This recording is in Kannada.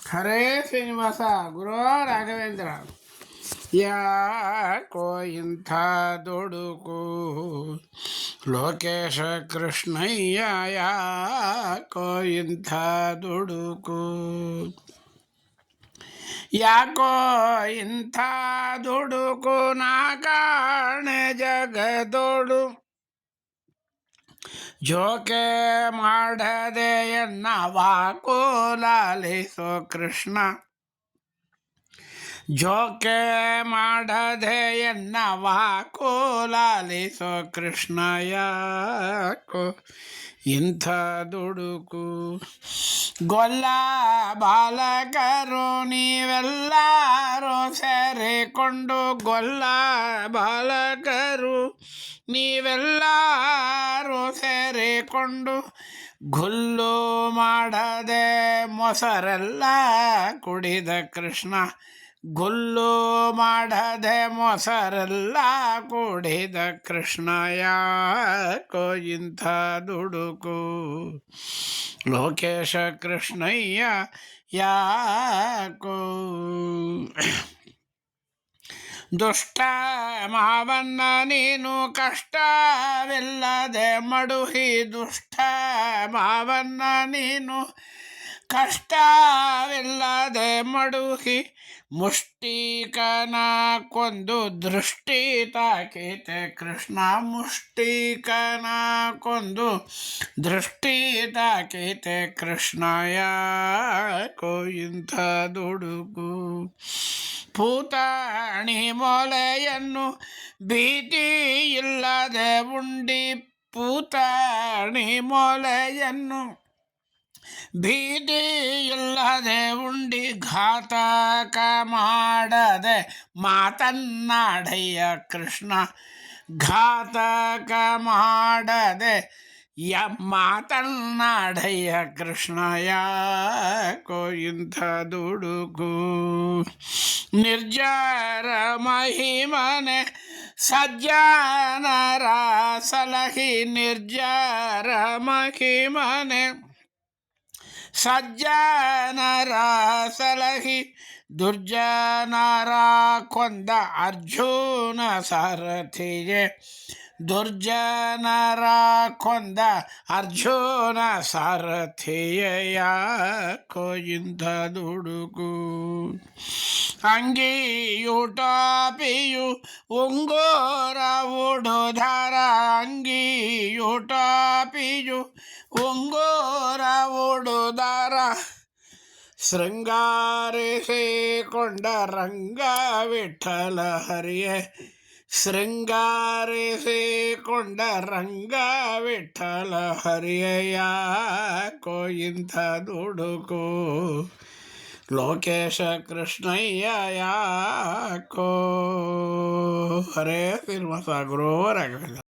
ಹರೇ ಶ್ರೀನಿವಾಸ ಗುರು ರಾಘವೇಂದ್ರ. ಯಾಕೋ ಇಂಥ ದುಡುಕು ಲೋಕೇಶ ಕೃಷ್ಣಯ್ಯ, ಯಾಕೋ ಇಂಥ ದುಡುಕು, ಯಾಕೋ ಇಂಥ ದುಡುಕು ನಾ ಕಾಣೆ ಜಗದೋಡು, ಜೋಕೆ ಮಾಡದೆ ಎನ್ನ ವಾಕುಲಾಲಿಸೋ ಕೃಷ್ಣ, ಜೋಕೆ ಮಾಡದೆ ಎನ್ನ ವಾಕುಲಾಲಿಸೋ ಕೃಷ್ಣ, ಯಾಕೋ ಇಂಥ ದುಡುಕು. ಗೊಲ್ಲ ಬಾಲಕರು ನೀವೆಲ್ಲರೂ ಸೇರಿಕೊಂಡು, ಗೊಲ್ಲ ಬಾಲಕರು ನೀವೆಲ್ಲರೂ ಸೇರಿಕೊಂಡು, ಗುಲ್ಲು ಮಾಡದೆ ಮೊಸರೆಲ್ಲ ಕುಡಿದ ಕೃಷ್ಣ, ಗುಲ್ಲು ಮಾಡದೆ ಮೊಸರೆಲ್ಲ ಕುಡಿದ ಕೃಷ್ಣ, ಯಾಕೋ ಇಂಥ ದುಡುಕು ಲೋಕೇಶ ಕೃಷ್ಣಯ್ಯ, ಯಾಕೋ. ದುಷ್ಟ ಮಾವನ್ನ ನೀನು ಕಷ್ಟವಿಲ್ಲದೆ ಮಡುಹಿ, ದುಷ್ಟ ಮಾವನ್ನ ನೀನು ಕಷ್ಟವಿಲ್ಲದೆ ಮಡುಹಿ, ಮುಷ್ಟಿಕನ ಕೊಂದು ದೃಷ್ಟಿ ತಾಕಿತೆ ಕೃಷ್ಣ, ಮುಷ್ಟಿಕನ ಕೊಂದು ದೃಷ್ಟಿ ತಾಕಿತೆ ಕೃಷ್ಣ, ಯಾಕೋ ಇಂಥ ದುಡುಕು. ಪೂತಾಣಿ ಮೊಲೆಯನ್ನು ಭೀತಿ ಇಲ್ಲದೆ ಉಂಡಿ, ಪೂತಾಣಿ ಮೊಲೆಯನ್ನು ಭೀತಿ ಇಲ್ಲದೆ ಉಂಡಿ, ಘಾತಕ ಮಾಡದೆ ಮಾತನ್ನಾಡಯ್ಯ ಕೃಷ್ಣ, ಘಾತಕ ಮಾಡದೆ ಮಾತನ್ನಾಡಯ್ಯ ಕೃಷ್ಣ, ಯಾಕೋ ಇಂಥ ದುಡುಕು. ನಿರ್ಜರ ಮಹಿಮನೆ ಸಜ್ಜನರ ಸಲಹಿ, ನಿರ್ಜರ ಮಹಿಮನೆ ಸಜ್ಜನರ ಸಲಹಿ, ದುರ್ಜನರ ಕೊಂದ ಅರ್ಜುನ ಸಾರಥಿಯೇ, ದುರ್ಜನರ ಕೊಂದ ಅರ್ಜುನ ಸಾರಥಿಯೇ, ಯಾಕೋ ಇಂಥ ದುಡುಕು. ಅಂಗಿಯು ಟಾಪಿಯು ಉಂಗೋರ ಉಡುಧಾರ, ಅಂಗಿಯು ಟಾಪಿಯು ಉಂಗೋರ ಉಡುದಾರ, ಶೃಂಗಾರಿಸಿಕೊಂಡ ರಂಗ ವಿಠಲ ಹರಿಯೇ, ಶೃಂಗಾರಿಸಿಕೊಂಡ ರಂಗ ವಿಠಲ ಹರಿಯೇ, ಯಾಕೋ ಇಂಥ ದುಡುಕು ಲೋಕೇಶ ಕೃಷ್ಣಯ್ಯ, ಯಾಕೋ. ಹರೇ ಶ್ರೀನಿವಾಸ ಗುರು ರಾಘವೇಂದ್ರ.